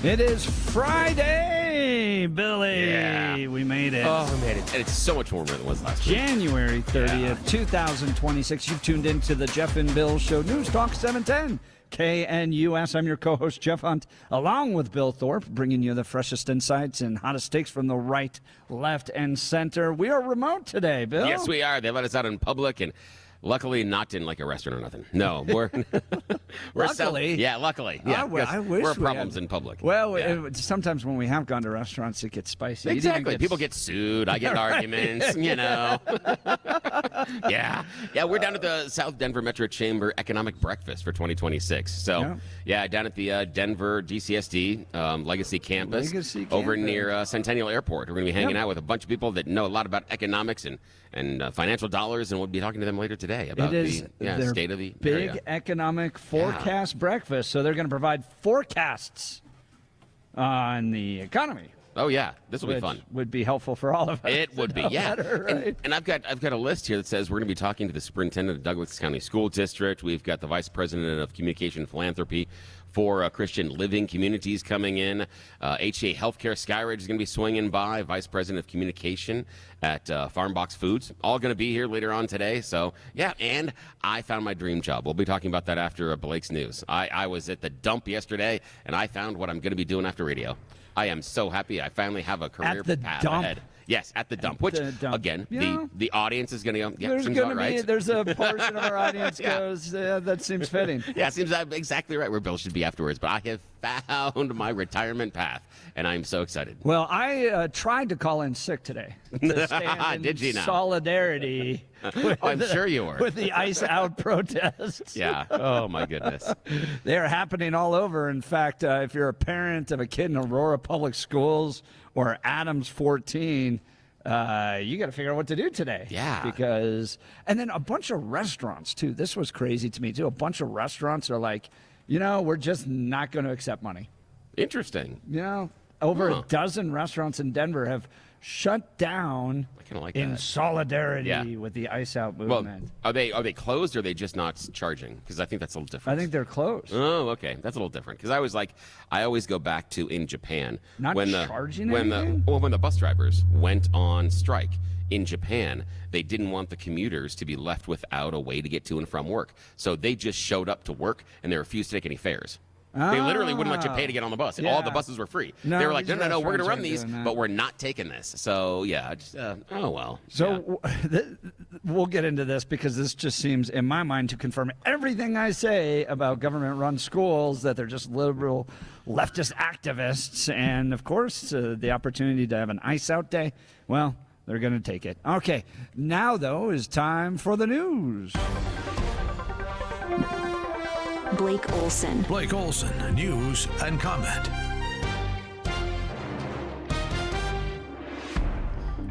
It is Friday, Billy. Yeah. We made it. Oh, we made it. And it's so much warmer than it was last week. January 30th, 2026. You've tuned into the Jeff and Bill Show. News Talk 710. KNUS. I'm your co-host, Jeff Hunt, along with Bill Thorpe, bringing you the freshest insights and hottest takes from the right, left, and center. We are remote today, Bill. Yes, we are. They let us out in public, and luckily not in like a restaurant or nothing. No, we're Luckily? luckily. Yeah, I wish we're we problems had. in public. Well, yeah. Sometimes when we have gone to restaurants, it gets spicy. Exactly. People get sued. I get in arguments, you know. Yeah. We're down at the South Denver Metro Chamber Economic Breakfast for 2026. So, down at the Denver GCSD Legacy Campus over near Centennial Airport. We're going to be hanging out with a bunch of people that know a lot about economics and financial dollars, and we'll be talking to them later today about the state of the big area. economic forecast breakfast. So they're going to provide forecasts on the economy. Oh yeah, this will be fun. Would be helpful for all of us. It would be, yeah. Better, right? And I've got a list here that says we're going to be talking to the superintendent of Douglas County School District. We've got the vice president of communication and philanthropy for Christian Living Communities coming in. HCA Healthcare Skyridge is going to be swinging by. Vice president of communication at Farm Box Foods, all going to be here later on today. So yeah, and I found my dream job. We'll be talking about that after Blake's news. I was at the dump yesterday, and I found what I'm going to be doing after radio. I am so happy I finally have a career path ahead. Yes, at the dump. Again, the audience is going to go, yeah, seems about right. There's a portion of our audience goes, that seems fitting. Yeah, it seems exactly right where Bill should be afterwards. But I have found my retirement path, and I'm so excited. Well, I tried to call in sick today to stand in Did you now? Solidarity. I'm sure you were. With the ice out protests. Yeah. Oh, my goodness. They are happening all over. In fact, if you're a parent of a kid in Aurora Public Schools or Adams 14, you got to figure out what to do today. Yeah. And then a bunch of restaurants, too. This was crazy to me, too. A bunch of restaurants are like, we're just not going to accept money. Interesting. Over a dozen restaurants in Denver have shut down in solidarity with the ice out movement. Well, are they closed or are they just not charging? Because I think that's a little different. I think they're closed. Oh, okay, that's a little different. Because I always go back to in Japan when the bus drivers went on strike in Japan. They didn't want the commuters to be left without a way to get to and from work, so they just showed up to work and they refused to take any fares. They literally wouldn't let you pay to get on the bus. All the buses were free. They were like, no, we're going to run these, but we're not taking this. So, yeah, oh, well. So we'll get into this because this just seems, in my mind, to confirm everything I say about government-run schools, that they're just liberal leftist activists. And, of course, the opportunity to have an ice-out day, well, they're going to take it. Okay, now, though, is time for the news. Blake Olson. Blake Olson, news and comment.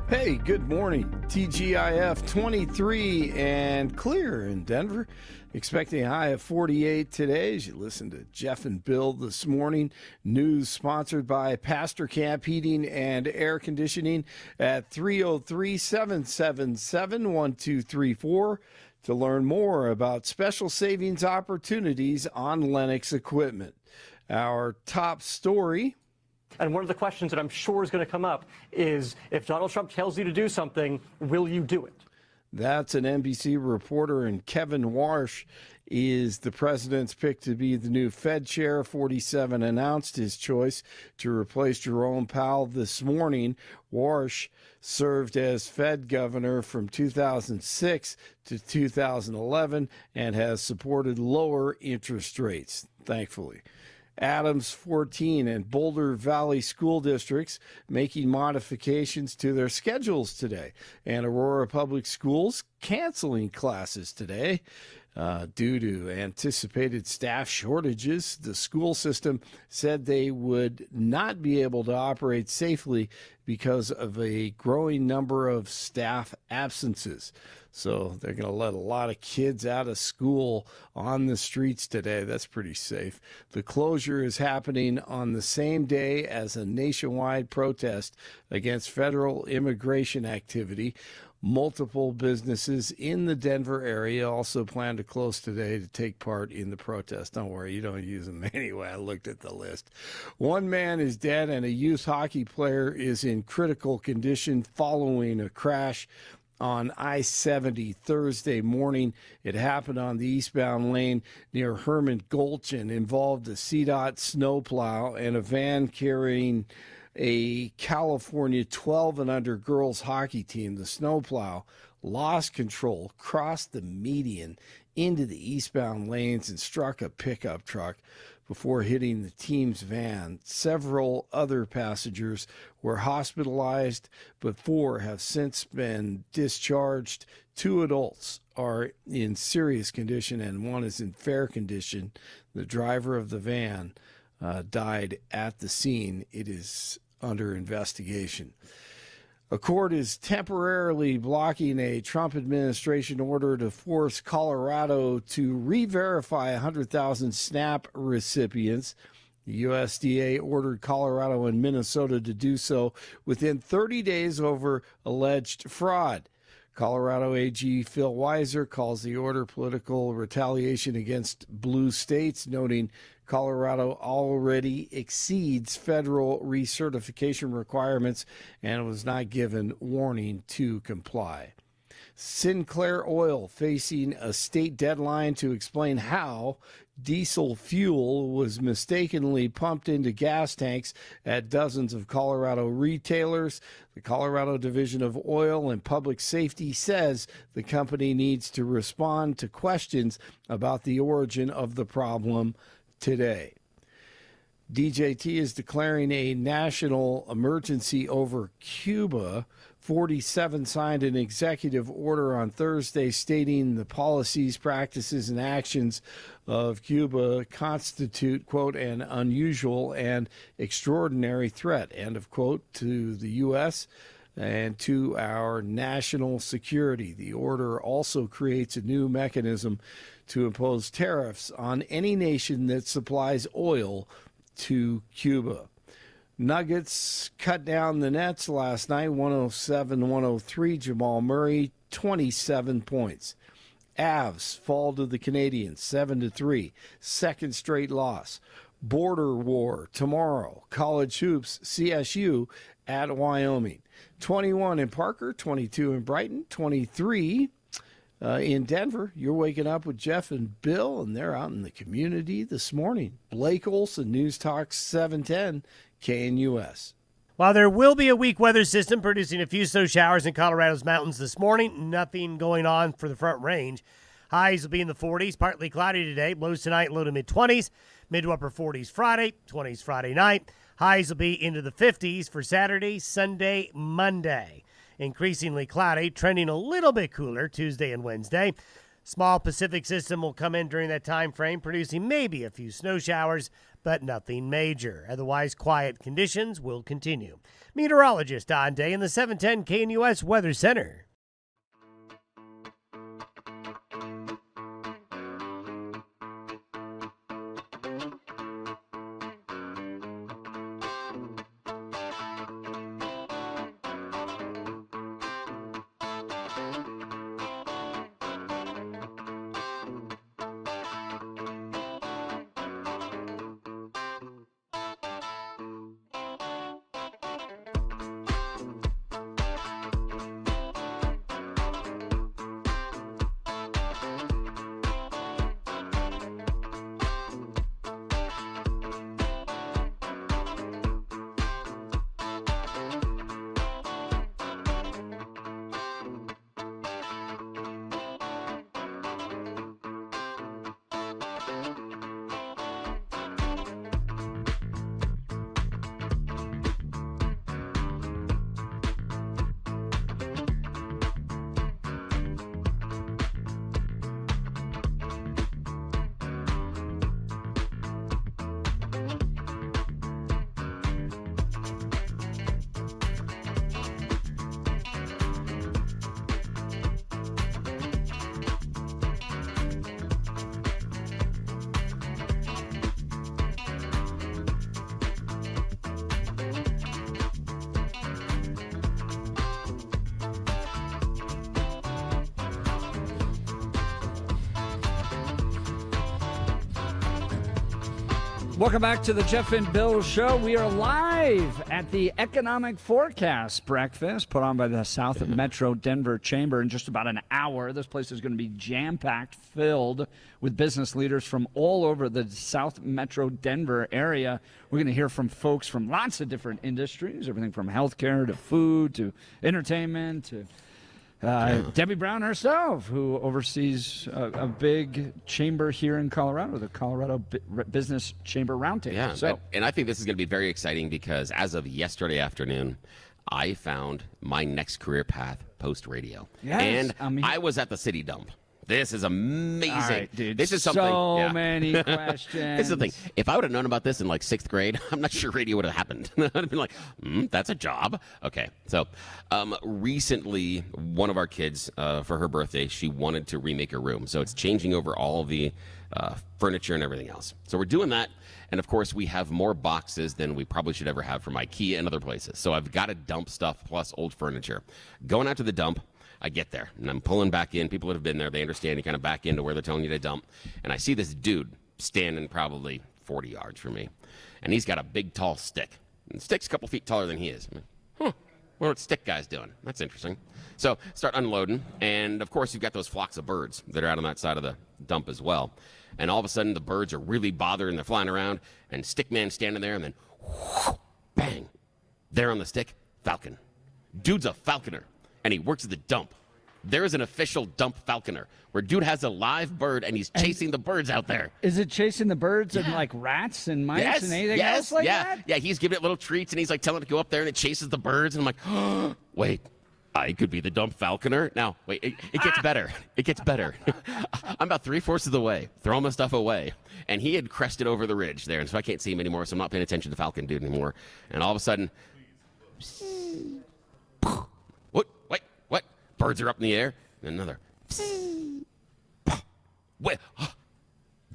Hey, good morning. TGIF 23 and clear in Denver. Expecting a high of 48 today as you listen to Jeff and Bill this morning. News sponsored by Pastor Camp Heating and Air Conditioning at 303-777-1234 to learn more about special savings opportunities on Lennox equipment. Our top story. And one of the questions that I'm sure is going to come up is, if Donald Trump tells you to do something, will you do it? That's an NBC reporter, and Kevin Warsh is the president's pick to be the new Fed chair. 47 announced his choice to replace Jerome Powell this morning. Warsh served as Fed governor from 2006 to 2011 and has supported lower interest rates, thankfully. Adams 14 and Boulder Valley school districts making modifications to their schedules today, and Aurora Public Schools canceling classes today due to anticipated staff shortages. The school system said they would not be able to operate safely because of a growing number of staff absences. So they're going to let a lot of kids out of school on the streets today. That's pretty safe. The closure is happening on the same day as a nationwide protest against federal immigration activity. Multiple businesses in the Denver area also plan to close today to take part in the protest. Don't worry, you don't use them anyway. I looked at the list. One man is dead and a youth hockey player is in critical condition following a crash on I-70 Thursday morning. It happened on the eastbound lane near Herman Gulch and involved a CDOT snowplow and a van carrying a California 12 and under girls hockey team. The snowplow lost control, crossed the median into the eastbound lanes and struck a pickup truck before hitting the team's van. Several other passengers were hospitalized, but 4 have since been discharged. 2 adults are in serious condition and 1 is in fair condition. The driver of the van died at the scene. It is under investigation. A court is temporarily blocking a Trump administration order to force Colorado to re-verify 100,000 SNAP recipients. The USDA ordered Colorado and Minnesota to do so within 30 days over alleged fraud. Colorado AG Phil Weiser calls the order political retaliation against blue states, noting Colorado already exceeds federal recertification requirements and was not given warning to comply. Sinclair Oil facing a state deadline to explain how diesel fuel was mistakenly pumped into gas tanks at dozens of Colorado retailers. The Colorado Division of Oil and Public Safety says the company needs to respond to questions about the origin of the problem today. DJT is declaring a national emergency over Cuba. 47 signed an executive order on Thursday stating the policies, practices, and actions of Cuba constitute, quote, an unusual and extraordinary threat, end of quote, to the U.S. and to our national security. The order also creates a new mechanism to impose tariffs on any nation that supplies oil to Cuba. Nuggets cut down the Nets last night, 107-103. Jamal Murray, 27 points. Avs fall to the Canadiens, 7-3. Second straight loss. Border war tomorrow. College hoops, CSU at Wyoming. 21 in Parker, 22 in Brighton, 23 in Denver. You're waking up with Jeff and Bill, and they're out in the community this morning. Blake Olson, News Talk 710, KNUS. While there will be a weak weather system producing a few snow showers in Colorado's mountains this morning, nothing going on for the Front Range. Highs will be in the 40s, partly cloudy today. Lows tonight, low to mid-20s. Mid to upper 40s Friday, 20s Friday night. Highs will be into the 50s for Saturday, Sunday, Monday. Increasingly cloudy, trending a little bit cooler Tuesday and Wednesday. Small Pacific system will come in during that time frame, producing maybe a few snow showers, but nothing major. Otherwise, quiet conditions will continue. Meteorologist Don Day in the 710 KNUS Weather Center. Welcome back to the Jeff and Bill Show. We are live at the Economic Forecast Breakfast put on by the South Metro Denver Chamber in just about an hour. This place is going to be jam-packed, filled with business leaders from all over the South Metro Denver area. We're going to hear from folks from lots of different industries, everything from healthcare to food to entertainment to Debbie Brown herself, who oversees a big chamber here in Colorado, the Colorado Business Chamber Roundtable. Yeah, So, and I think this is going to be very exciting because as of yesterday afternoon, I found my next career path post-radio. Yes, and I was at the city dump. This is amazing. all right, dude. This is something. So many questions. This is the thing. If I would have known about this in like 6th grade, I'm not sure radio would have happened. I'd have been like, that's a job. Okay. So recently, one of our kids, for her birthday, she wanted to remake her room. So it's changing over all of the furniture and everything else. So we're doing that. And of course, we have more boxes than we probably should ever have from IKEA and other places. So I've got to dump stuff plus old furniture. Going out to the dump. I get there, and I'm pulling back in. People that have been there, they understand. You kind of back into where they're telling you to dump. And I see this dude standing probably 40 yards from me, and he's got a big, tall stick. And the stick's a couple feet taller than he is. I'm like, what stick guy's doing? That's interesting. So start unloading, and of course, you've got those flocks of birds that are out on that side of the dump as well. And all of a sudden, the birds are really bothered, and they're flying around, and Stickman's standing there, and then bang, there on the stick, falcon. Dude's a falconer. And he works at the dump. There is an official dump falconer where dude has a live bird and he's chasing the birds out there. Is it chasing the birds and like rats and mice and anything else like that? Yeah, he's giving it little treats and he's like telling it to go up there and it chases the birds. And I'm like, oh, wait, I could be the dump falconer? Now, wait, it gets better. It gets better. I'm about 3/4 of the way, throwing my stuff away. And he had crested over the ridge there. And so I can't see him anymore, so I'm not paying attention to the falcon dude anymore. And all of a sudden, What? Birds are up in the air. And another. Wait.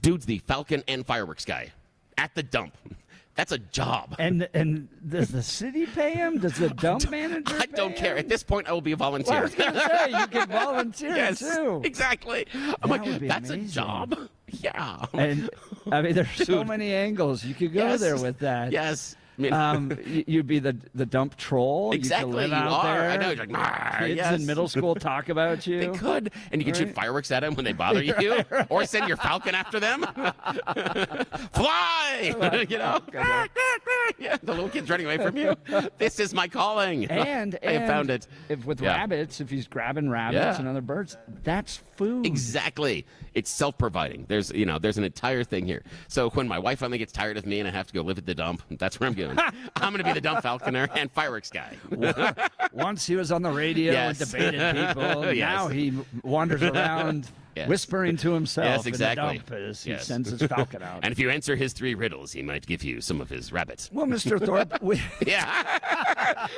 Dude's the falcon and fireworks guy at the dump. That's a job. And does the city pay him? Does the dump manager I don't pay care. him? At this point, I will be a volunteer. Well, I was going to say, you can volunteer yes, too. exactly. I'm That would like, be that's amazing. a job. Yeah. And I mean, there's so Dude. many angles you could go Yes. there with that. Yes. I mean, You'd be the dump troll. Exactly, You, could live you out are. There. I know. You're like, "Nah, Kids yes." in middle school talk about you. they could. And you can shoot Right. fireworks at them when they bother you. Or send your falcon after them. Fly! You know? Yeah, the little kid's running away from you. This is my calling. And I have found it. If with Yeah. rabbits, if he's grabbing rabbits Yeah. and other birds, that's food. Exactly. It's self-providing. There's an entire thing here. So when my wife finally gets tired of me and I have to go live at the dump, that's where I'm going. I'm going to be the dump falconer and fireworks guy. Once he was on the radio Yes. and debated people. Yes. Now he wanders around Yes. whispering to himself Yes, exactly. in the dump as he Yes. sends his falcon out. And if you answer his 3 riddles, he might give you some of his rabbits. Well, Mr. Thorpe, Yeah.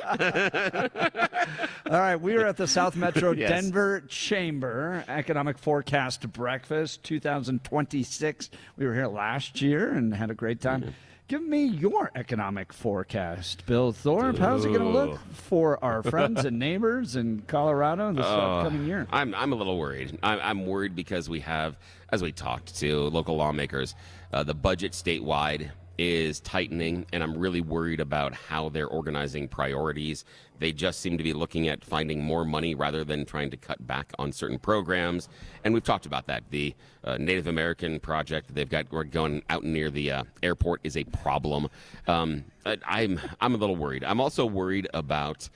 all right, we are at the South Metro Yes. Denver Chamber Economic Forecast Breakfast 2026. We were here last year and had a great time. Mm-hmm. Give me your economic forecast, Bill Thorpe. How's it going to look for our friends and neighbors in Colorado this upcoming year? I'm a little worried. I'm worried because we have, as we talked to local lawmakers, the budget statewide is tightening, and I'm really worried about how they're organizing priorities. They just seem to be looking at finding more money rather than trying to cut back on certain programs. And we've talked about that. The Native American project they've got going out near the airport is a problem. I'm a little worried. I'm also worried about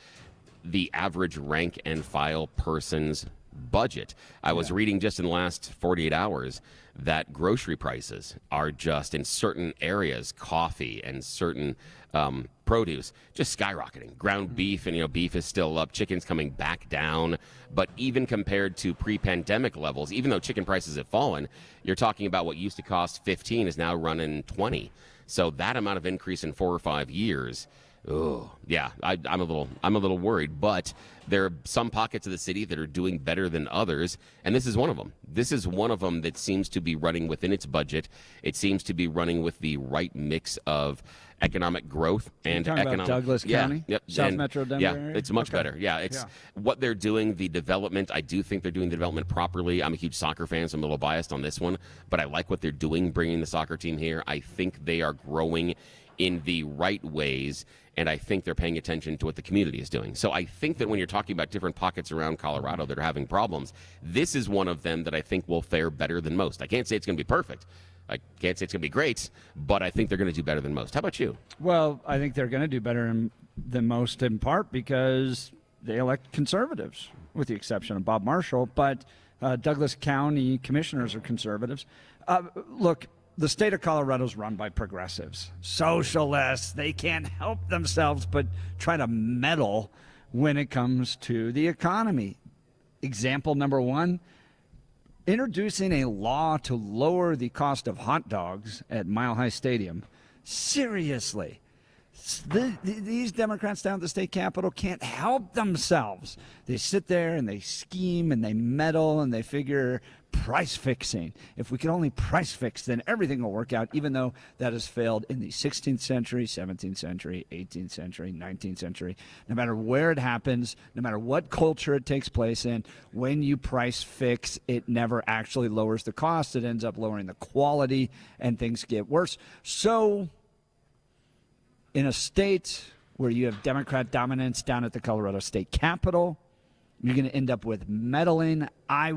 the average rank and file person's budget. I was reading just in the last 48 hours that grocery prices are just in certain areas, coffee and certain produce, just skyrocketing. Ground beef, and beef is still up. Chicken's coming back down. But even compared to pre-pandemic levels, even though chicken prices have fallen, you're talking about what used to cost 15 is now running 20. So that amount of increase in 4 or 5 years, Oh, yeah, I'm a little worried, but there are some pockets of the city that are doing better than others, and this is one of them. This is one of them that seems to be running within its budget. It seems to be running with the right mix of economic growth and You're talking economic. about Douglas County, Yep, South and, Metro Denver yeah, area? it's much Okay. better. Yeah, it's Yeah. what they're doing. The development, I do think they're doing the development properly. I'm a huge soccer fan, so I'm a little biased on this one, but I like what they're doing, bringing the soccer team here. I think they are growing in the right ways, and I think they're paying attention to what the community is doing. So I think that when you're talking about different pockets around Colorado that are having problems, this is one of them that I think will fare better than most. I can't say it's going to be perfect. I can't say it's going to be great, but I think they're going to do better than most. How about you? Well, I think they're going to do better than most in part because they elect conservatives, with the exception of Bob Marshall. But Douglas County commissioners are conservatives. Look, the state of Colorado is run by progressives, socialists. They can't help themselves but try to meddle when it comes to the economy. Example number one, introducing a law to lower the cost of hot dogs at Mile High Stadium. Seriously. These Democrats down at the state capitol can't help themselves. They sit there and they scheme and they meddle and they figure price fixing. If we could only price fix, then everything will work out, even though that has failed in the 16th century, 17th century, 18th century, 19th century. No matter where it happens, no matter what culture it takes place in, when you price fix, it never actually lowers the cost. It ends up lowering the quality and things get worse. So in a state where you have Democrat dominance down at the Colorado State Capitol, you're going to end up with meddling. I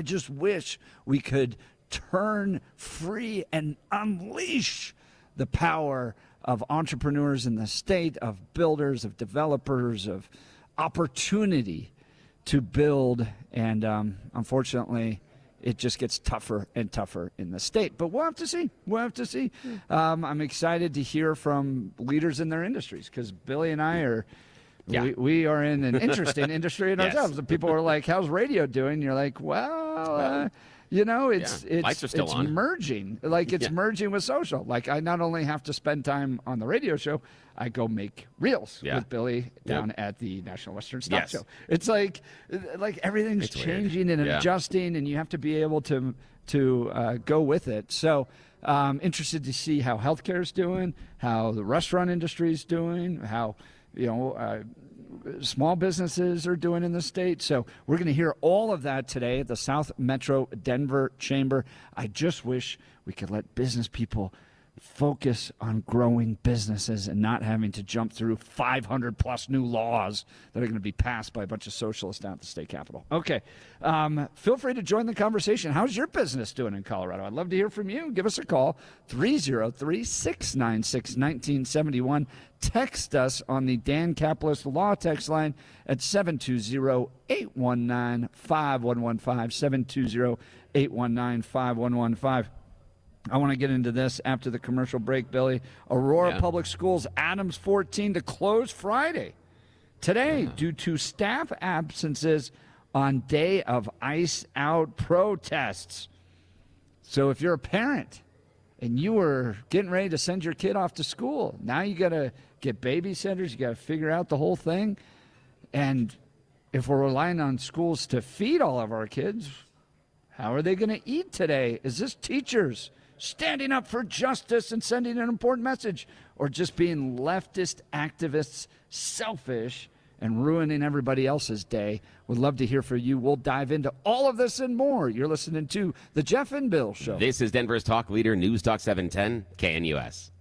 just wish we could turn free and unleash the power of entrepreneurs in the state, of builders, of developers, of opportunity to build. And unfortunately, it just gets tougher and tougher in the state. But we'll have to see. I'm excited to hear from leaders in their industries because Billy and I are we are in an interesting industry in Yes. ourselves. And people are like, how's radio doing? You're like, well, Lights are still it's on. merging. Like it's merging with social. Like I not only have to spend time on the radio show, I go make reels with Billy down at the National Western Stock Show. It's like everything's It's weird. changing and adjusting, and you have to be able to go with it. So interested to see how healthcare is doing, how the restaurant industry is doing, how small businesses are doing in the state. So we're going to hear all of that today at the South Metro Denver Chamber. I just wish we could let business people focus on growing businesses and not having to jump through 500 plus new laws that are going to be passed by a bunch of socialists down at the state capitol. Okay. Feel free to join the conversation. How's your business doing in Colorado? I'd love to hear from you. Give us a call, 303-696-1971. Text us on the Dan Capitalist Law text line at 720-819-5115, 720-819-5115. I want to get into this after the commercial break, Billy. Aurora Public Schools, Adams 14 to close Friday today due to staff absences on day of ice out protests. So if you're a parent and you were getting ready to send your kid off to school, now you got to get babysitters, you got to figure out the whole thing. And if we're relying on schools to feed all of our kids, how are they going to eat today? Is this teachers standing up for justice and sending an important message, or just being leftist activists, selfish, and ruining everybody else's day? Would love to hear from you. We'll dive into all of this and more. You're listening to The Jeff and Bill Show. This is Denver's talk leader, News Talk 710, KNUS.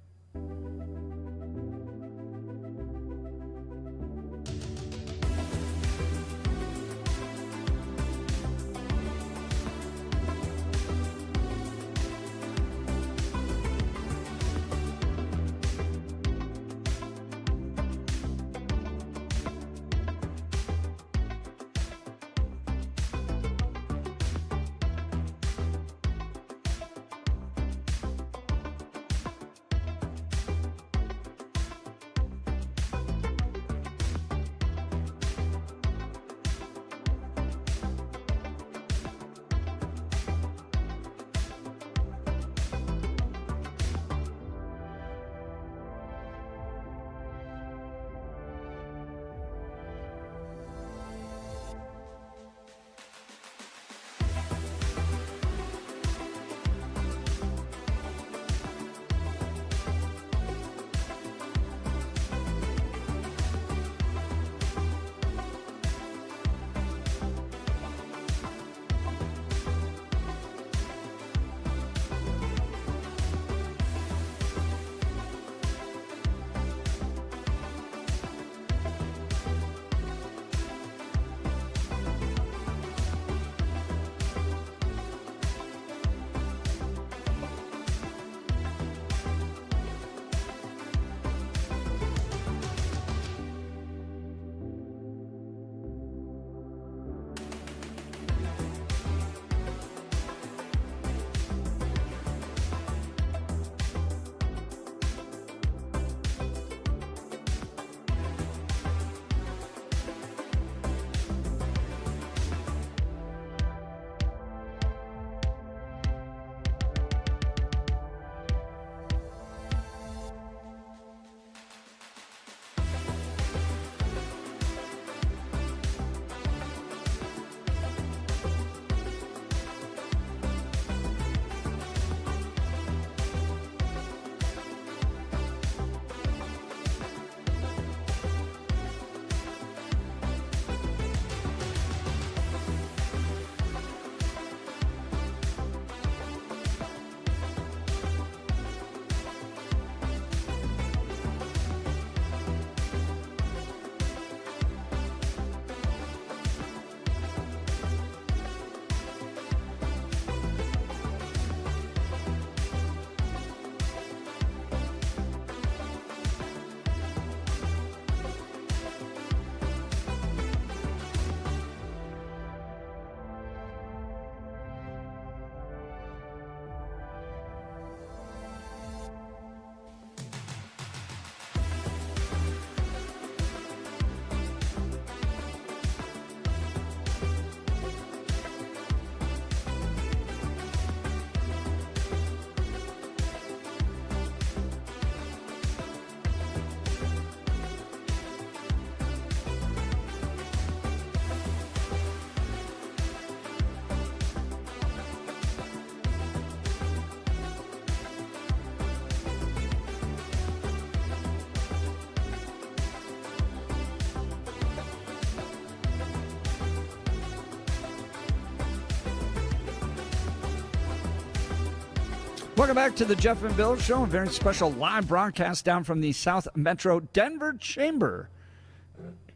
Welcome back to the Jeff and Bill Show, a very special live broadcast down from the South Metro Denver Chamber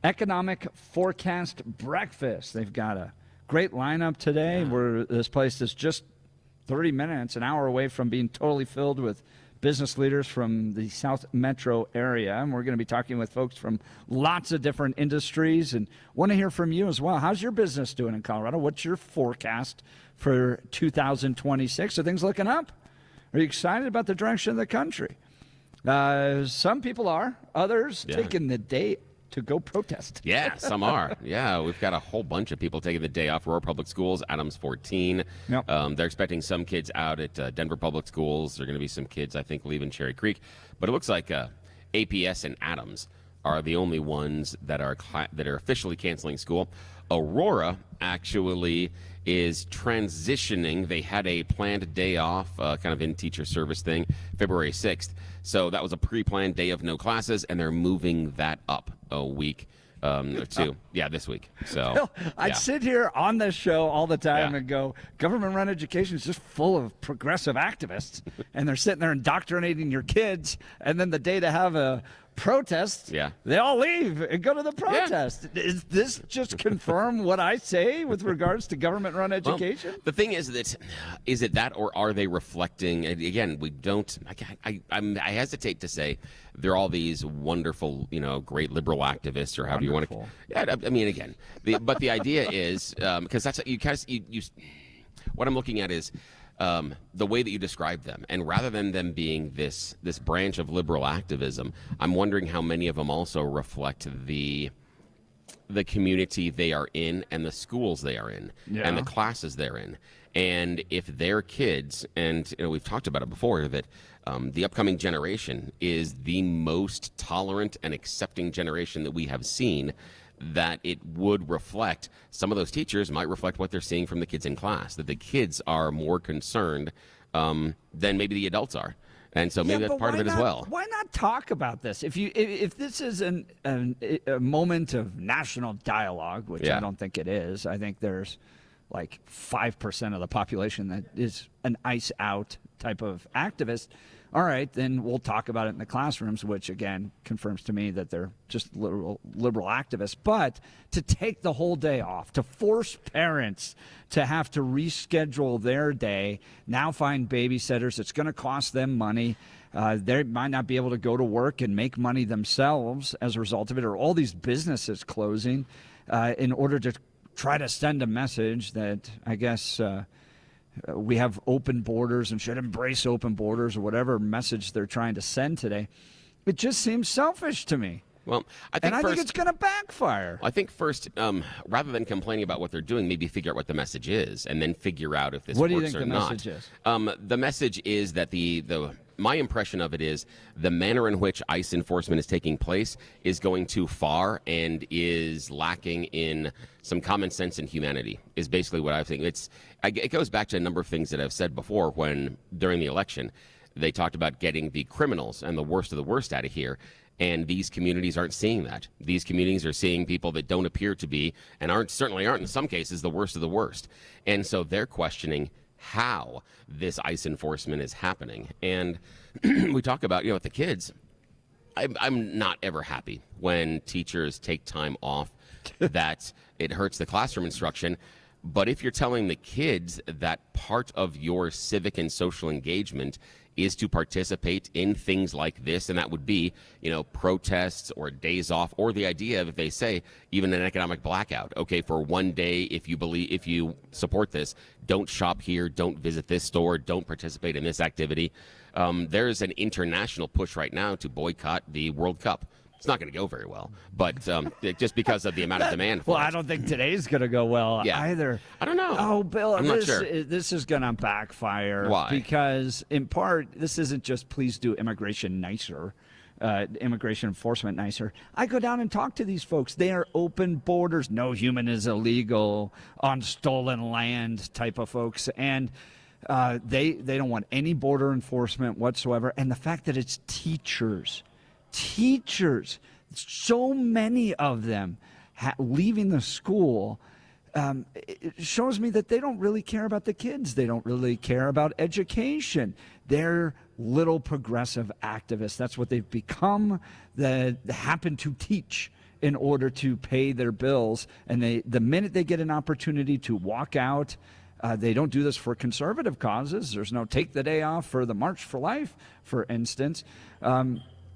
Economic Forecast Breakfast. They've got a great lineup today. This place is just 30 minutes, an hour away from being totally filled with business leaders from the South Metro area. And we're going to be talking with folks from lots of different industries and want to hear from you as well. How's your business doing in Colorado? What's your forecast for 2026? Are things looking up? Are you excited about the direction of the country? Some people are. Others taking the day to go protest. Yeah, some are. Yeah, we've got a whole bunch of people taking the day off. Aurora Public Schools, Adams 14. Yep. They're expecting some kids out at Denver Public Schools. There are going to be some kids, I think, leaving Cherry Creek. But it looks like APS and Adams are the only ones that are officially canceling school. Aurora actually is transitioning. They had a planned day off, kind of in teacher service thing, February 6th. So that was a pre-planned day of no classes, and they're moving that up a week or two. Yeah, this week. So I'd sit here on this show all the time Yeah. and go, government-run education is just full of progressive activists, and they're sitting there indoctrinating your kids, and then the day to have a protest, they all leave and go to the protest. Is this just confirm what I say with regards to government-run education? Well, the thing is it that, or are they reflecting? And again, we don't. I hesitate to say they're all these wonderful, great liberal activists, or however you want to. Yeah, I mean, again, but the idea is because that's you kind of you. What I'm looking at is. The way that you describe them, and rather than them being this branch of liberal activism, I'm wondering how many of them also reflect the community they are in and the schools they are in and the classes they're in. And if their kids, and we've talked about it before, that the upcoming generation is the most tolerant and accepting generation that we have seen, that it would reflect, some of those teachers might reflect what they're seeing from the kids in class, that the kids are more concerned than maybe the adults are. And so maybe that's part of it as well. Why not talk about this? If this is a moment of national dialogue, which I don't think it is, I think there's like 5% of the population that is an ICE out type of activist. All right, then we'll talk about it in the classrooms, which, again, confirms to me that they're just liberal activists. But to take the whole day off, to force parents to have to reschedule their day, now find babysitters, it's going to cost them money. They might not be able to go to work and make money themselves as a result of it, or all these businesses closing in order to try to send a message that, I guess, we have open borders and should embrace open borders, or whatever message they're trying to send today. It just seems selfish to me. Well, I think it's going to backfire. I think first, rather than complaining about what they're doing, maybe figure out what the message is, and then figure out if this works or not. What do you think the message is? The message is that my impression of it is the manner in which ICE enforcement is taking place is going too far and is lacking in some common sense and humanity, is basically what I think. It goes back to a number of things that I've said before when, during the election, they talked about getting the criminals and the worst of the worst out of here. And these communities aren't seeing that. These communities are seeing people that don't appear to be, and certainly aren't in some cases, the worst of the worst. And so they're questioning how this ICE enforcement is happening. And we talk about, with the kids, I'm not ever happy when teachers take time off, that it hurts the classroom instruction. But if you're telling the kids that part of your civic and social engagement is to participate in things like this, and that would be, protests or days off, or the idea of, if they say, even an economic blackout. Okay, for one day, if you support this, don't shop here, don't visit this store, don't participate in this activity. There's an international push right now to boycott the World Cup. It's not going to go very well, but just because of the amount of demand for it. I don't think today's going to go well either. I don't know. Oh, Bill, I'm not sure. This is going to backfire. Why? Because, in part, this isn't just please do immigration nicer, immigration enforcement nicer. I go down and talk to these folks. They are open borders. No human is illegal on stolen land type of folks. And they don't want any border enforcement whatsoever. And the fact that it's teachers, so many of them leaving the school it shows me that they don't really care about the kids. They don't really care about education. They're little progressive activists. That's what they've become, that happen to teach in order to pay their bills. And the minute they get an opportunity to walk out, they don't do this for conservative causes. There's no take the day off for the March for Life, for instance.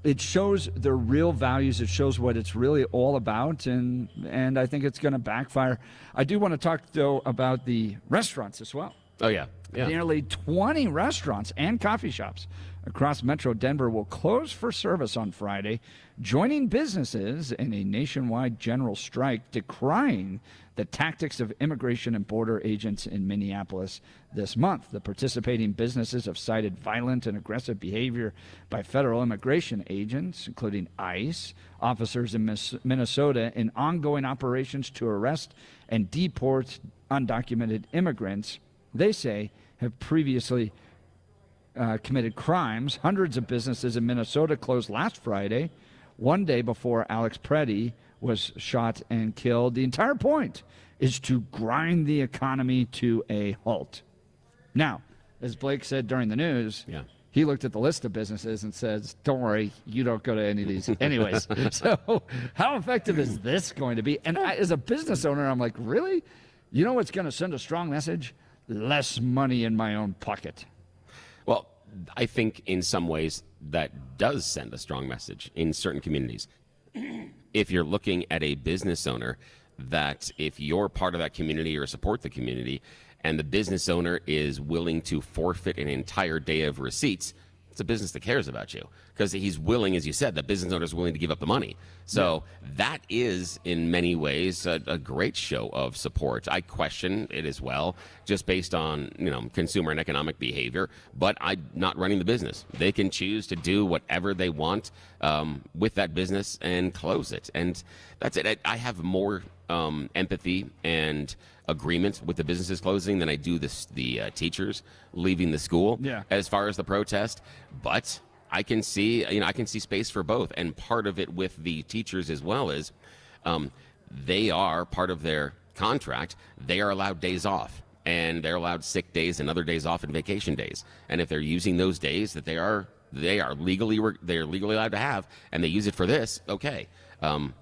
It shows their real values. It shows what it's really all about, and I think it's going to backfire. I do want to talk, though, about the restaurants as well. Oh, yeah. Nearly 20 restaurants and coffee shops across Metro Denver will close for service on Friday, joining businesses in a nationwide general strike decrying the tactics of immigration and border agents in Minneapolis this month. The participating businesses have cited violent and aggressive behavior by federal immigration agents, including ICE, officers in Minnesota, in ongoing operations to arrest and deport undocumented immigrants they say have previously committed crimes. Hundreds of businesses in Minnesota closed last Friday, one day before Alex Preddy was shot and killed. The entire point is to grind the economy to a halt. Now, as Blake said during the news, he looked at the list of businesses and says, don't worry, you don't go to any of these anyways. So how effective is this going to be? And as a business owner, I'm like, really? You know what's going to send a strong message? Less money in my own pocket. Well, I think in some ways that does send a strong message in certain communities. If you're looking at a business owner, that if you're part of that community or support the community, and the business owner is willing to forfeit an entire day of receipts, it's a business that cares about you. Because he's willing, as you said, the business owner is willing to give up the money. So that is, in many ways, a great show of support. I question it as well, just based on consumer and economic behavior. But I'm not running the business. They can choose to do whatever they want with that business and close it. And that's it. I have more empathy and agreement with the businesses closing than I do the teachers leaving the school. As far as the protest, but I can see space for both. And part of it with the teachers as well is they are part of their contract. They are allowed days off, and they're allowed sick days and other days off and vacation days. And if they're using those days that they are legally allowed to have, and they use it for this, okay, I'm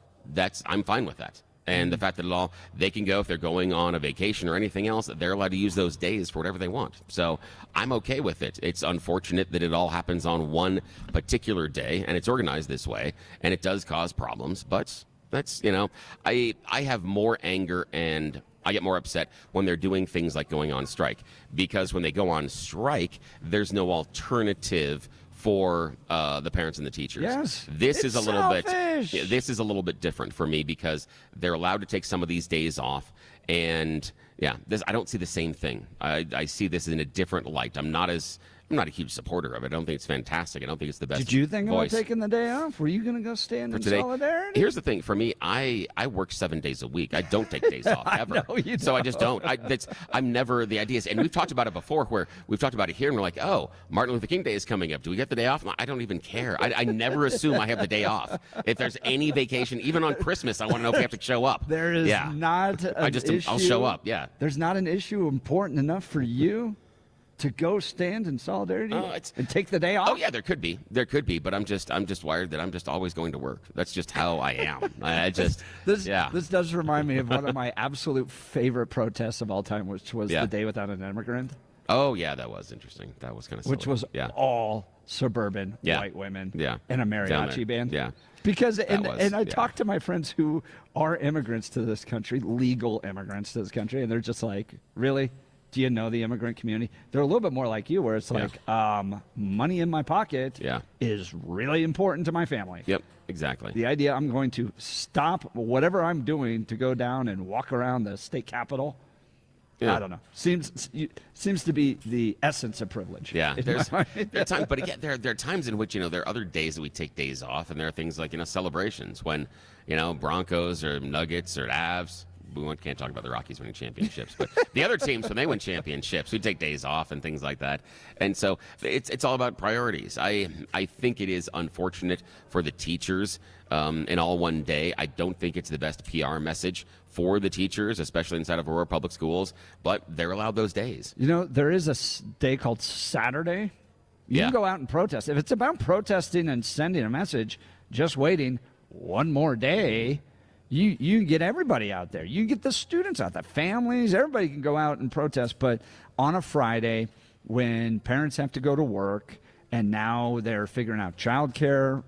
fine with that. And the fact that they can go if they're going on a vacation or anything else, they're allowed to use those days for whatever they want. So I'm okay with it. It's unfortunate that it all happens on one particular day, and it's organized this way, and it does cause problems. But that's, I have more anger and I get more upset when they're doing things like going on strike, because when they go on strike, there's no alternative for the parents and the teachers. Yes, this is a little selfish. This is a little bit different for me, because they're allowed to take some of these days off, and I don't see the same thing. I see this in a different light. I'm not a huge supporter of it. I don't think it's fantastic. I don't think it's the best. Did you think voice. about taking the day off? Were you going to go stand in solidarity? Here's the thing. For me, I work 7 days a week. I don't take days off ever. No, you so don't. I just don't. I'm never the ideas. And we've talked about it before, where we've talked about it here, and we're like, oh, Martin Luther King Day is coming up. Do we get the day off? I don't even care. I never assume I have the day off. If there's any vacation, even on Christmas, I want to know if we have to show up. There is not an issue. I'll show up. Yeah. There's not an issue important enough for you to go stand in solidarity and take the day off? Oh yeah, there could be, but I'm just wired that I'm just always going to work. That's just how I am. This does remind me of one of my absolute favorite protests of all time, which was the Day Without an Immigrant. Oh yeah, that was interesting. That was kind of silly. Which was all suburban white women and a mariachi band. Yeah. Because I talk to my friends who are immigrants to this country, legal immigrants to this country, and they're just like, really? Do you know the immigrant community? They're a little bit more like you, where it's like, money in my pocket is really important to my family. Yep, exactly. The idea I'm going to stop whatever I'm doing to go down and walk around the state capitol, I don't know. Seems to be the essence of privilege. Yeah, there are times, but again, there are times in which there are other days that we take days off, and there are things like celebrations when Broncos or Nuggets or Avs can't talk about the Rockies winning championships, but the other teams, when they win championships, we take days off and things like that. And so it's all about priorities. I think it is unfortunate for the teachers in all one day. I don't think it's the best PR message for the teachers, especially inside of Aurora Public Schools, but they're allowed those days. You know, there is a day called Saturday. You can go out and protest. If it's about protesting and sending a message, just waiting one more day, you get everybody out there. You get the students out, the families, everybody can go out and protest. But on a Friday, when parents have to go to work, and now they're figuring out childcare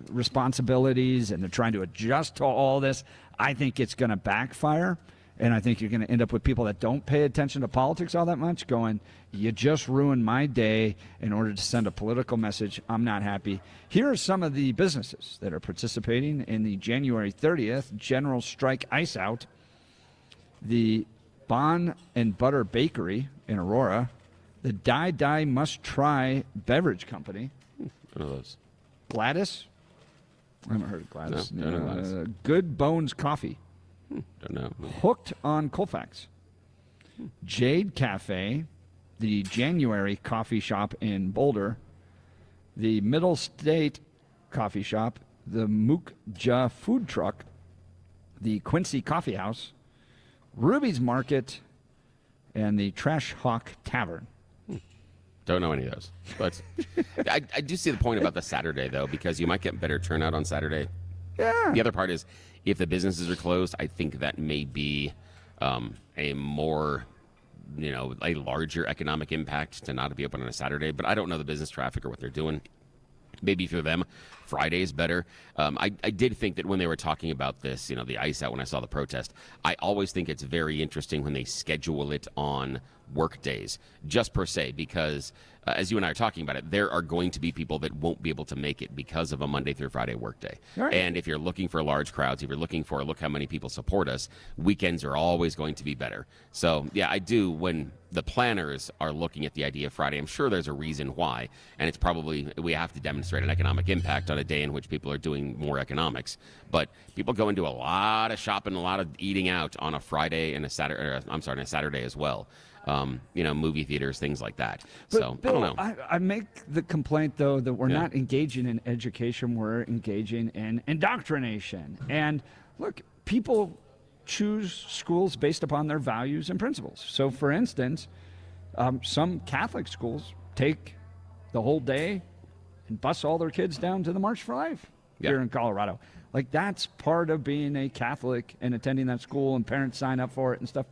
responsibilities, and they're trying to adjust to all this, I think it's going to backfire. And I think you're going to end up with people that don't pay attention to politics all that much going, you just ruined my day in order to send a political message. I'm not happy. Here are some of the businesses that are participating in the January 30th General Strike Ice Out. The Bon and Butter Bakery in Aurora. The Die Must Try Beverage Company. One of those. Gladys. I haven't heard of Gladys. No, don't know Gladys. Good Bones Coffee. Don't know. Hooked on Colfax. Jade Cafe, the January coffee shop in Boulder, the Middle State Coffee Shop, the Mukja Food Truck, the Quincy Coffee House, Ruby's Market, and the Trash Hawk Tavern. Don't know any of those. But I do see the point about the Saturday, though, because you might get better turnout on Saturday. Yeah. The other part is, if the businesses are closed, I think that may be a more, a larger economic impact to not be open on a Saturday. But I don't know the business traffic or what they're doing. Maybe for them, Friday is better. I did think that when they were talking about this, the ice out, when I saw the protest, I always think it's very interesting when they schedule it on work days, just per se, because as you and I are talking about it, there are going to be people that won't be able to make it because of a Monday through Friday workday. Right. And if you're looking for large crowds, if you're looking for look how many people support us, weekends are always going to be better. So, yeah, I do. When the planners are looking at the idea of Friday, I'm sure there's a reason why. And it's probably we have to demonstrate an economic impact on a day in which people are doing more economics. But people go into a lot of shopping, a lot of eating out on a Friday and a Saturday as well. Movie theaters, things like that. But so, Bill, I don't know. I make the complaint, though, that we're not engaging in education. We're engaging in indoctrination. And look, people choose schools based upon their values and principles. So, for instance, some Catholic schools take the whole day and bus all their kids down to the March for Life here in Colorado. Like, that's part of being a Catholic and attending that school, and parents sign up for it and stuff.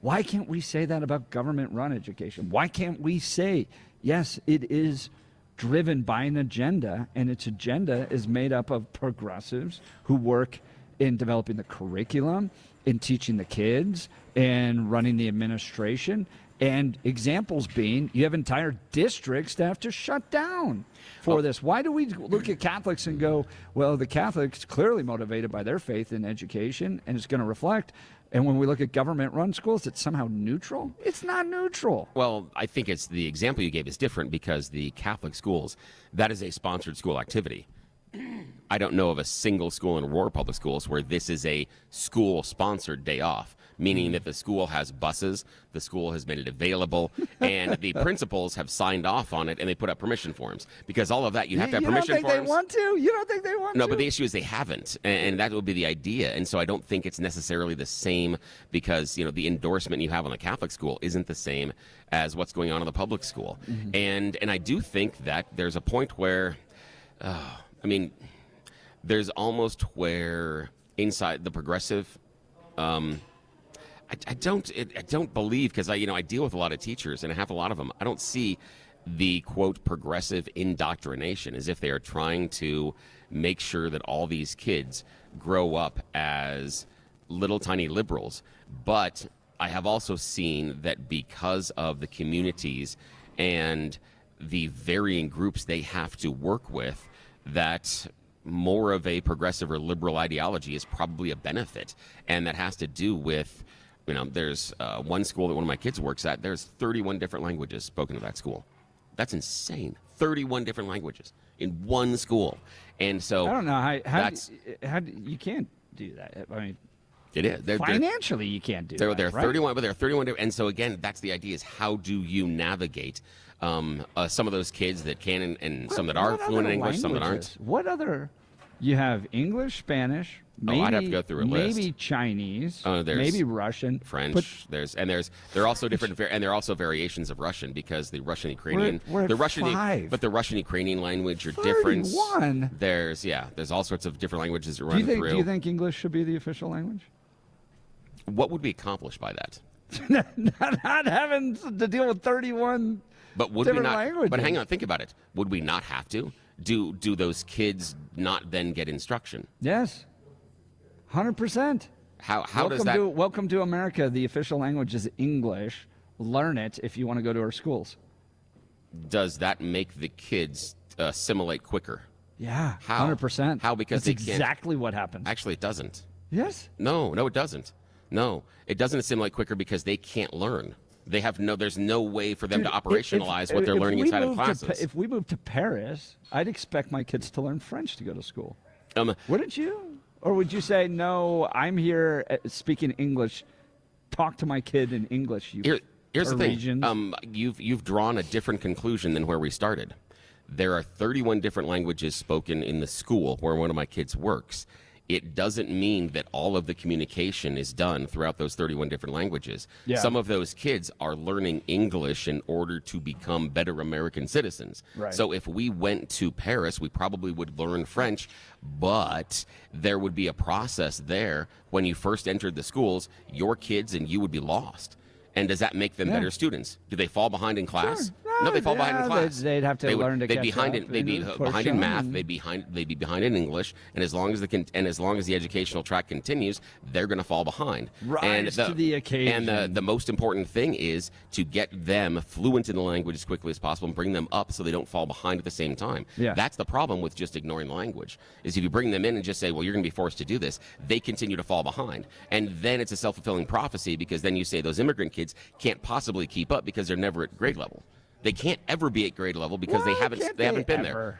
Why can't we say that about government-run education? Why can't we say, yes, it is driven by an agenda, and its agenda is made up of progressives who work in developing the curriculum, in teaching the kids, and running the administration, and examples being you have entire districts that have to shut down for this. Why do we look at Catholics and go, well, the Catholics clearly motivated by their faith in education, and it's going to reflect. And when we look at government-run schools, it's somehow neutral? It's not neutral. Well, I think it's the example you gave is different because the Catholic schools, that is a sponsored school activity. I don't know of a single school in Aurora Public Schools where this is a school-sponsored day off, meaning that the school has buses, the school has made it available, and the principals have signed off on it, and they put up permission forms. Because all of that, you have to have permission forms. You don't think they want to? You don't think they want to? No, but the issue is they haven't, and that would be the idea. And so I don't think it's necessarily the same because, the endorsement you have on the Catholic school isn't the same as what's going on in the public school. Mm-hmm. And I do think that there's a point where, there's almost where inside the progressive, I don't believe, because I deal with a lot of teachers and I have a lot of them. I don't see the quote progressive indoctrination as if they are trying to make sure that all these kids grow up as little tiny liberals. But I have also seen that because of the communities and the varying groups they have to work with, that more of a progressive or liberal ideology is probably a benefit. And that has to do with, there's one school that one of my kids works at, there's 31 different languages spoken at that school. That's insane. 31 different languages in one school. And so I don't know how you can't do that. It is. Financially, you can't do that. There are right? 31, but there are 31. And so again, that's the idea: is how do you navigate some of those kids that can and some that are What fluent in other English, some that aren't. languages? What other? You have English, Spanish. Maybe, I'd have to go through a list. Maybe Chinese. There's maybe Russian. French. But There are also different and there are also variations of Russian because the Russian Ukrainian We're at the Russian 5. but the Russian Ukrainian language are different. 31? There's all sorts of different languages that do run you think? through. Do you think English should be the official language? What would we accomplish by that? not having to deal with 31 But would we different not? languages. But hang on, think about it. Would we not have to? Do those kids not then get instruction? Yes. 100%. How does that? Welcome to America. The official language is English. Learn it if you want to go to our schools. Does that make the kids assimilate quicker? Yeah. How? 100%. How? Because that's they can't. exactly what happens. Actually, it doesn't. Yes. No, it doesn't. No, it doesn't assimilate quicker because they can't learn. They have there's no way for them to operationalize what they're learning inside of classes. If we moved to Paris, I'd expect my kids to learn French to go to school. Wouldn't you? Or would you say, no, I'm here speaking English, talk to my kid in English, Here's the thing. Parisians? You've drawn a different conclusion than where we started. There are 31 different languages spoken in the school where one of my kids works. It doesn't mean that all of the communication is done throughout those 31 different languages. Yeah. Some of those kids are learning English in order to become better American citizens. Right. So if we went to Paris, we probably would learn French, but there would be a process there when you first entered the schools, your kids and you would be lost. And does that make them better students? Do they fall behind in class? Sure. No, they fall behind in class. They'd have to learn to they'd catch behind up in, They'd be and behind push in math. on. They'd be behind in English. And as long as the educational track continues, they're going to fall behind. Rise to the occasion. And the most important thing is to get them fluent in the language as quickly as possible and bring them up so they don't fall behind at the same time. Yeah. That's the problem with just ignoring the language. Is if you bring them in and just say, well, you're going to be forced to do this, they continue to fall behind. And then it's a self-fulfilling prophecy because then you say those immigrant kids can't possibly keep up because they're never at grade level. They can't ever be at grade level because they haven't been there.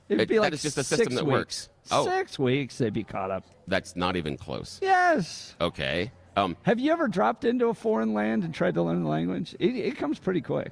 It'd be like that is just a system that works. Oh, 6 weeks, they'd be caught up. that's not even close. Yes. Okay. Have you ever dropped into a foreign land and tried to learn the language? It comes pretty quick.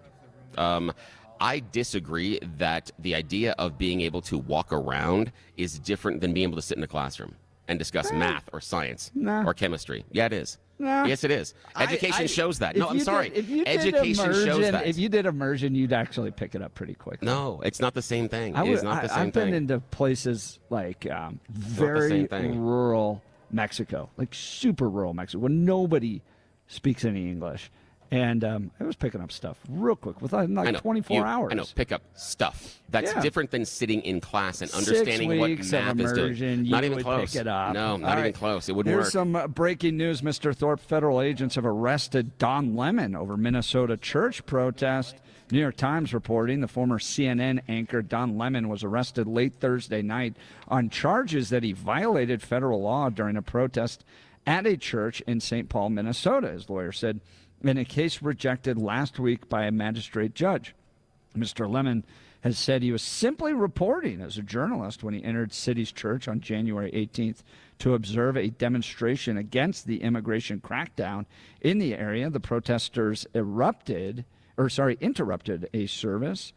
I disagree that the idea of being able to walk around is different than being able to sit in a classroom and discuss math or science or chemistry. Yeah, it is. No. Yes, it is. Education shows that. No, I'm sorry. If you did Education shows that. If you did immersion, you'd actually pick it up pretty quick. No, it's not the same thing. It's not the same I've thing. been into places like very same thing. rural Mexico, like super rural Mexico, where nobody speaks any English. And I was picking up stuff real quick within like 24 hours. I know, pick up stuff. That's Yeah. different than sitting in class and 6 understanding what weeks math of is doing. immersion, Not you even would close. pick it up. No, not All even right. close. It wouldn't Here's work. some breaking news, Mr. Thorpe. Federal agents have arrested Don Lemon over Minnesota church protest. New York Times reporting the former CNN anchor Don Lemon was arrested late Thursday night on charges that he violated federal law during a protest at a church in St. Paul, Minnesota, his lawyer said, in a case rejected last week by a magistrate judge. Mr. Lemon has said he was simply reporting as a journalist when he entered City's church on January 18th to observe a demonstration against the immigration crackdown in the area. The protesters interrupted a service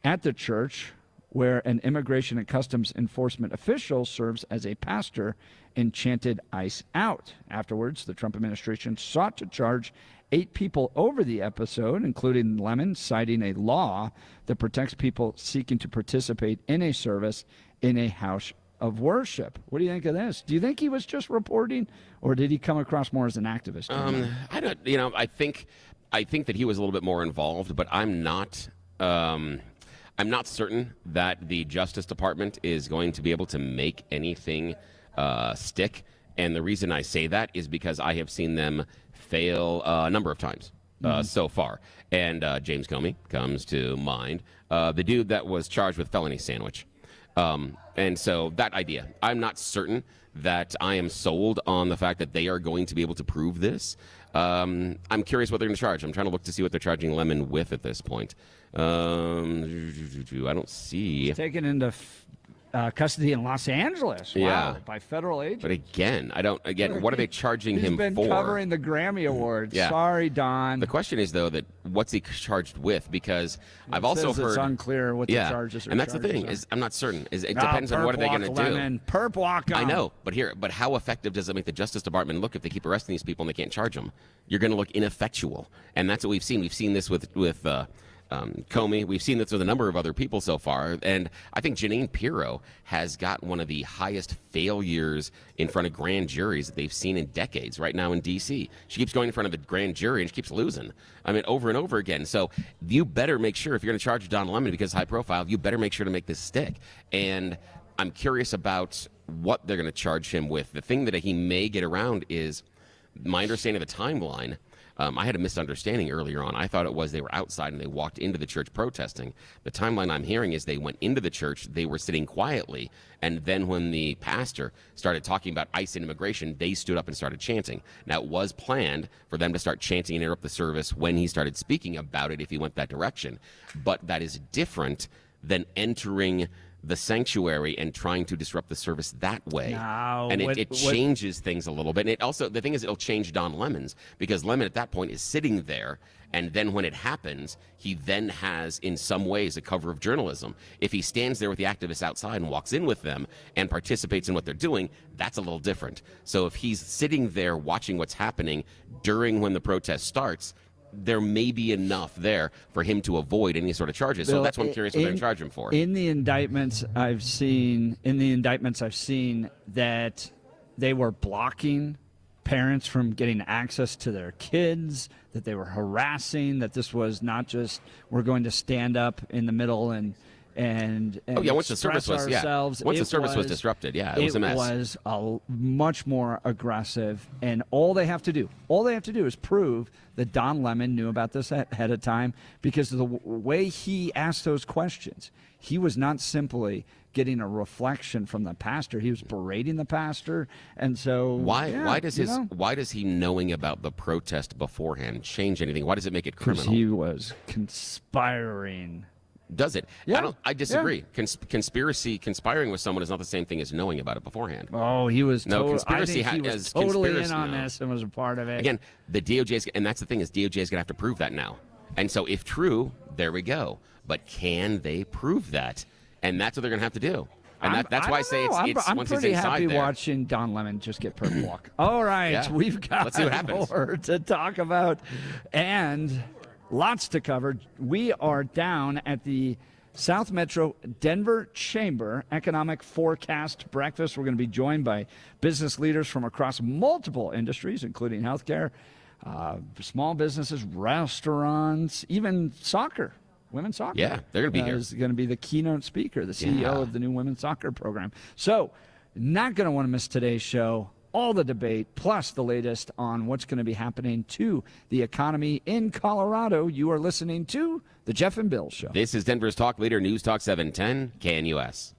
at the church where an immigration and customs enforcement official serves as a pastor and chanted "ICE out." Afterwards, the Trump administration sought to charge 8 people over the episode, including Lemon, citing a law that protects people seeking to participate in a service in a house of worship. What do you think of this? Do you think he was just reporting, or did he come across more as an activist? I don't. I think that he was a little bit more involved, but I'm not. I'm not certain that the Justice Department is going to be able to make anything stick. And the reason I say that is because I have seen them fail a number of times so far. And James Comey comes to mind, the dude that was charged with felony sandwich. And so that idea, I'm not certain that I am sold on the fact that they are going to be able to prove this. I'm curious what they're going to charge. I'm trying to look to see what they're charging Lemon with at this point. I don't see. Taken into custody in Los Angeles. Wow, Yeah. by federal agents. But again, what are they charging He's him been for? covering the Grammy Awards. Yeah. Sorry, Don. The question is, though, that what's he charged with? Because I've also Says heard it's unclear what the charges are. and that's the thing are. is I'm not certain. It depends on what are they going to do. Perp walk 'em. I know, but how effective does it make the Justice Department look if they keep arresting these people and they can't charge them? You're going to look ineffectual, and that's what we've seen. We've seen this with Comey. We've seen this with a number of other people so far, and I think Jeanine Pirro has got one of the highest failures in front of grand juries that they've seen in decades right now in D.C. She keeps going in front of the grand jury and she keeps losing. I mean, over and over again. So you better make sure, if you're going to charge Don Lemon because high profile, you better make sure to make this stick. And I'm curious about what they're going to charge him with. The thing that he may get around is my understanding of the timeline. I had a misunderstanding earlier on. I thought it was they were outside and they walked into the church protesting. The timeline I'm hearing is they went into the church, they were sitting quietly, and then when the pastor started talking about ICE and immigration, they stood up and started chanting. Now, it was planned for them to start chanting and interrupt the service when he started speaking about it if he went that direction. But that is different than entering the sanctuary and trying to disrupt the service that way. No, and it changes things a little bit. And it also, the thing is, it'll change Don Lemon's, because Lemon at that point is sitting there, and then when it happens, he then has, in some ways, a cover of journalism. If he stands there with the activists outside and walks in with them and participates in what they're doing, that's a little different. So if he's sitting there watching what's happening during when the protest starts, there may be enough there for him to avoid any sort of charges. So that's what I'm curious what they're going to charge him for. In the indictments I've seen that they were blocking parents from getting access to their kids, that they were harassing, that this was not just we're going to stand up in the middle and once the service was ourselves. Once the service was disrupted, it was a mess. It was much more aggressive, and all they have to do is prove that Don Lemon knew about this ahead of time, because of the way he asked those questions. He was not simply getting a reflection from the pastor; he was berating the pastor, and so why does he knowing about the protest beforehand change anything? Why does it make it criminal? Because he was conspiring. Does it? Yeah. I disagree. Yeah. Conspiring with someone is not the same thing as knowing about it beforehand. Oh, he was. Conspiracy. I think he was totally in on this and was a part of it. Again, the DOJ and that's the thing, is DOJ is going to have to prove that now. And so, if true, there we go. But can they prove that? And that's what they're going to have to do. And that's why I say it's I'm once pretty it's inside happy there. watching Don Lemon just get perp walk. All right, we've got Let's see what happens. more to talk about and lots to cover. We are down at the South Metro Denver Chamber Economic Forecast Breakfast. We're going to be joined by business leaders from across multiple industries, including healthcare, small businesses, restaurants, even soccer. Women's soccer. Yeah, they're going to be here. Is going to be the keynote speaker, the CEO of the new women's soccer program. So, not going to want to miss today's show. All the debate, plus the latest on what's going to be happening to the economy in Colorado. You are listening to The Jeff and Bill Show. This is Denver's talk leader, News Talk 710, KNUS.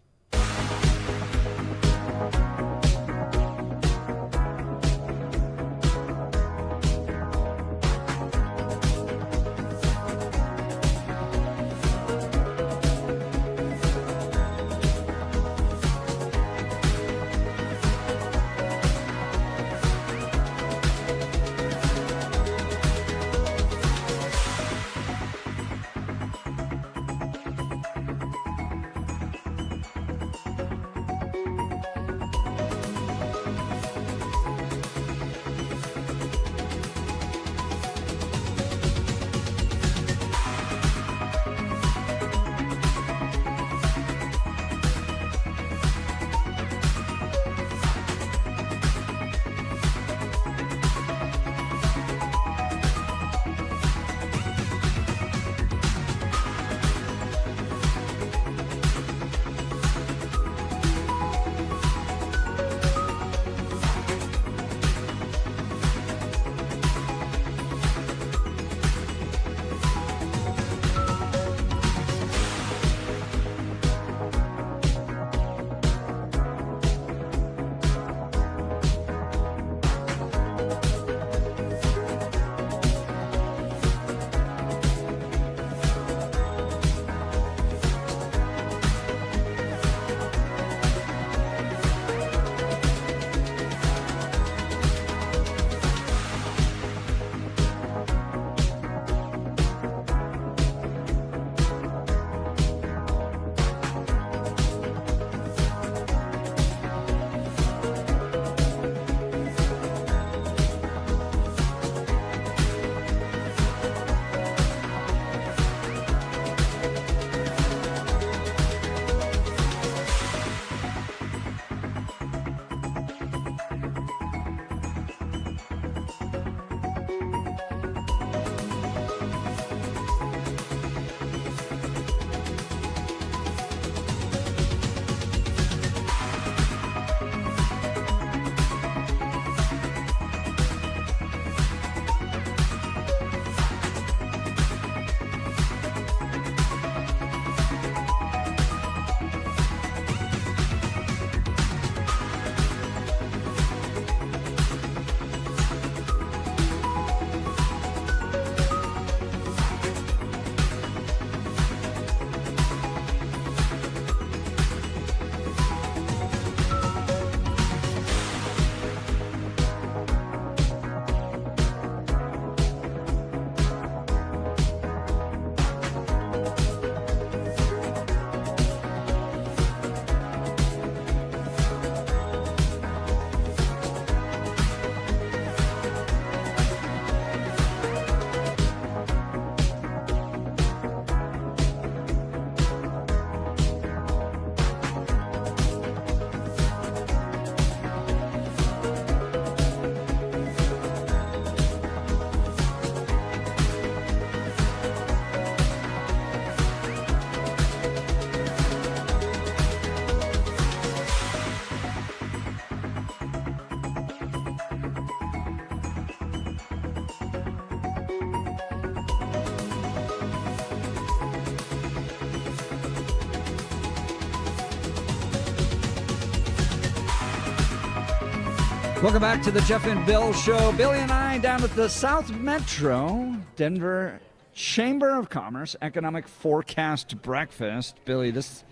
Welcome back to the Jeff and Bill Show. Billy and I down at the South Metro Denver Chamber of Commerce Economic Forecast Breakfast. Billy, this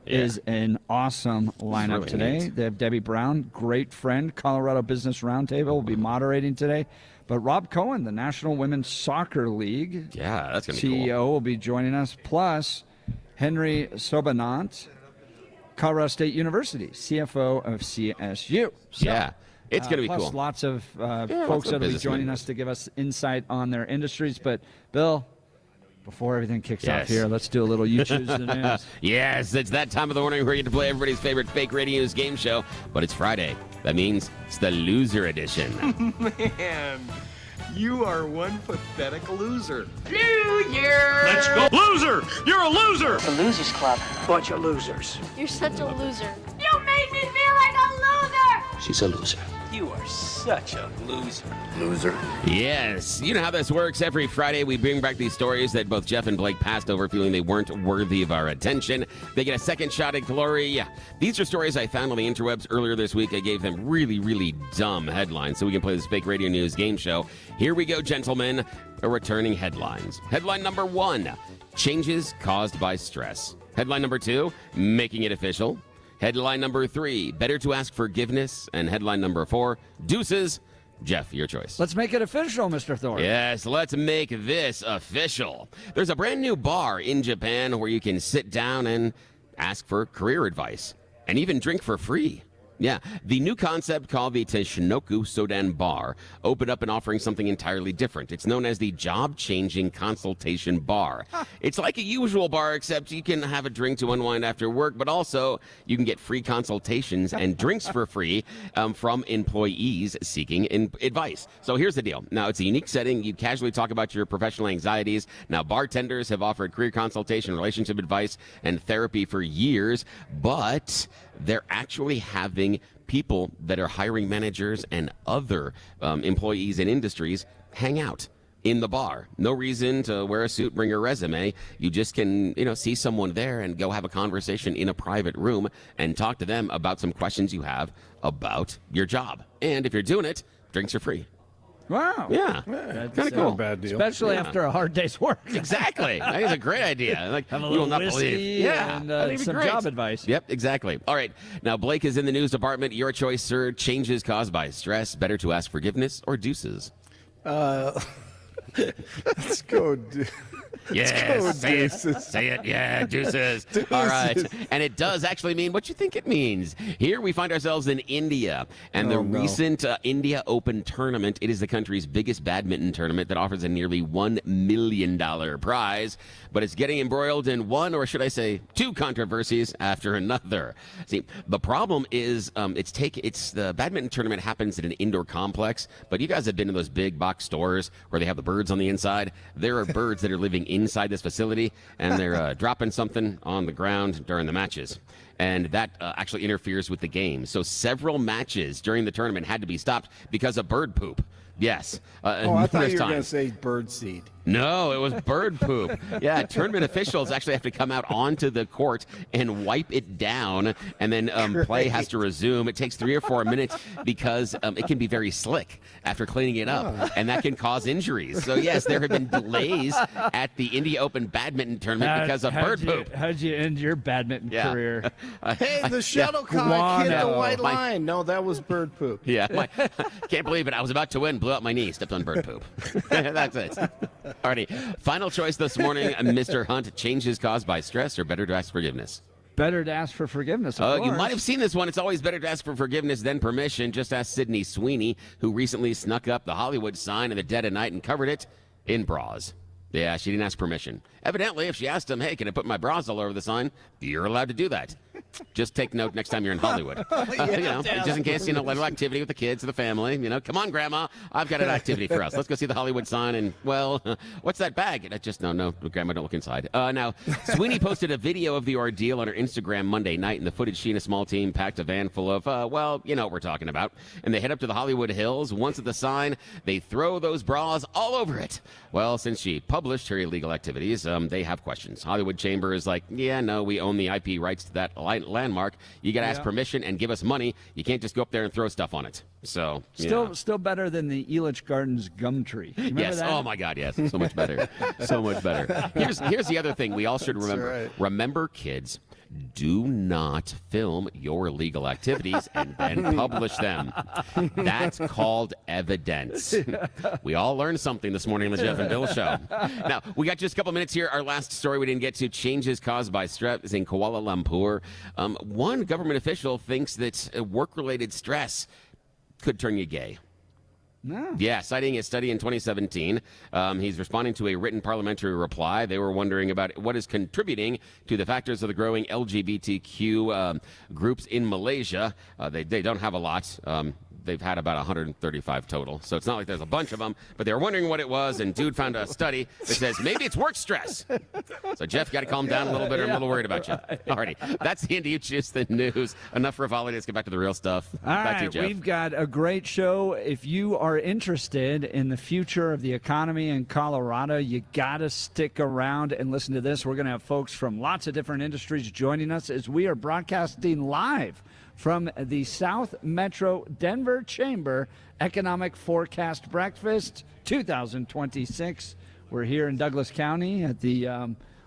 is an awesome lineup really today. neat. They have Debbie Brown, great friend, Colorado Business Roundtable, will be moderating today. But Rob Cohen, the National Women's Soccer League Yeah, that's going to be CEO, cool. will be joining us. Plus, Henry Sobanant, Colorado State University, CFO of CSU. So, Yeah, it's going to be plus cool. lots of lots folks of that will be businessmen. joining us to give us insight on their industries. But, Bill, before everything kicks off Yes. here, let's do a little You Choose the News. Yes, it's that time of the morning where you get to play everybody's favorite fake radio news game show, but it's Friday. That means it's the loser edition. Man, you are one pathetic loser. Let's go. Loser! You're a loser! The Losers Club. Bunch of losers. You're such a loser. You made me feel like a loser! She's a loser. You are such a loser. Loser. Yes, you know how this works. Every Friday, we bring back these stories that both Jeff and Blake passed over, feeling they weren't worthy of our attention. They get a second shot at glory. These are stories I found on the interwebs earlier this week. I gave them really, really dumb headlines so we can play this fake radio news game show. Here we go, gentlemen. Returning headlines. Headline number 1, changes caused by stress. Headline number 2, making it official. Headline number 3, better to ask forgiveness. And headline number 4, deuces. Jeff, your choice. Let's make it official, Mr. Thorpe. Yes, let's make this official. There's a brand new bar in Japan where you can sit down and ask for career advice and even drink for free. Yeah, the new concept called the Teshinoku Sodan Bar opened up and offering something entirely different. It's known as the Job-Changing Consultation Bar. It's like a usual bar, except you can have a drink to unwind after work, but also you can get free consultations and drinks for free from employees seeking advice. So here's the deal. Now, it's a unique setting. You casually talk about your professional anxieties. Now, bartenders have offered career consultation, relationship advice, and therapy for years, but they're actually having people that are hiring managers and other employees in industries hang out in the bar. No reason to wear a suit, bring your resume. You just can, see someone there and go have a conversation in a private room and talk to them about some questions you have about your job. And if you're doing it, drinks are free. Wow. Yeah, That's kind of cool. not a bad deal. Especially Yeah. after a hard day's work. Exactly. That is a great idea. Like, Have a you will little not whiskey believe. Yeah, and I think it'd be some great. job advice. Yep, exactly. All right. Now, Blake is in the news department. Your choice, sir. Changes caused by stress. Better to ask forgiveness or deuces? Let's go. Yes, say it. deuces. Say it. Yeah, deuces. All right. And it does actually mean what you think it means. Here we find ourselves in India. And the Oh, no. recent India Open tournament, it is the country's biggest badminton tournament that offers a nearly $1 million prize. But it's getting embroiled in one, or should I say, two controversies after another. See, the problem is the badminton tournament happens in an indoor complex, but you guys have been to those big box stores where they have the birds on the inside. There are birds that are living inside this facility, and they're dropping something on the ground during the matches. And that actually interferes with the game. So several matches during the tournament had to be stopped because of bird poop. Yes. Oh, I thought numerous you were going to times. say bird seed. No, it was bird poop. Yeah, tournament officials actually have to come out onto the court and wipe it down, and then play has to resume. It takes 3 or 4 minutes because it can be very slick after cleaning it up, and that can cause injuries. So, yes, there have been delays at the India Open badminton tournament because of bird poop. How'd you end your badminton career? Hey, the shuttlecock hit the Guano. white line. No, that was bird poop. Yeah, can't believe it. I was about to win, blew out my knee, stepped on bird poop. That's it. Alrighty, final choice this morning, Mr. Hunt. Changes caused by stress or better to ask forgiveness? Better to ask for forgiveness. Of You course. might have seen this one. It's always better to ask for forgiveness than permission. Just ask Sydney Sweeney, who recently snuck up the Hollywood sign in the dead of night and covered it in bras. Yeah, she didn't ask permission. Evidently, if she asked him, hey, can I put my bras all over the sign? You're allowed to do that. Just take note next time you're in Hollywood. Just in case, little activity with the kids or the family. Come on, Grandma. I've got an activity for us. Let's go see the Hollywood sign. And, well, what's that bag? No, Grandma, don't look inside. Now, Sweeney posted a video of the ordeal on her Instagram Monday night. And the footage, she and a small team packed a van full of, you know what we're talking about. And they head up to the Hollywood Hills. Once at the sign, they throw those bras all over it. Well, since she published her illegal activities, they have questions. Hollywood Chamber is like, yeah, no, we own the IP rights to that landmark. You got to ask permission and give us money. You can't just go up there and throw stuff on it. So still better than the Elitch Gardens gum tree. Yes. That? Oh my God. Yes. So much better. So much better. Here's the other thing we all should remember. Right. Remember, kids, do not film your illegal activities and then publish them. That's called evidence. We all learned something this morning on the Jeff and Bill Show. Now, we got just a couple minutes here. Our last story we didn't get to, changes caused by stress in Kuala Lumpur. One government official thinks that work-related stress could turn you gay. No. Yeah, citing a study in 2017. He's responding to a written parliamentary reply. They were wondering about what is contributing to the factors of the growing LGBTQ groups in Malaysia. They don't have a lot. They've had about 135 total, so it's not like there's a bunch of them, but they were wondering what it was, and dude found a study that says maybe it's work stress. So, Jeff, you got to calm down a little bit, or I'm a little worried about you. Alrighty, that's the end of You Choose the News. Enough frivolity. Let's get back to the real stuff. All back to you, right, Jeff. we've got a great show. If you are interested in the future of the economy in Colorado, you got to stick around and listen to this. We're going to have folks from lots of different industries joining us as we are broadcasting live from the South Metro Denver Chamber Economic Forecast Breakfast 2026. We're here in Douglas County at the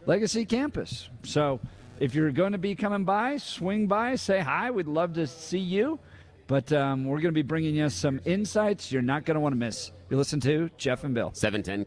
Legacy Campus. So if you're going to be coming by, swing by, say hi. We'd love to see you. But we're going to be bringing you some insights you're not going to want to miss. You listen to Jeff and Bill. 710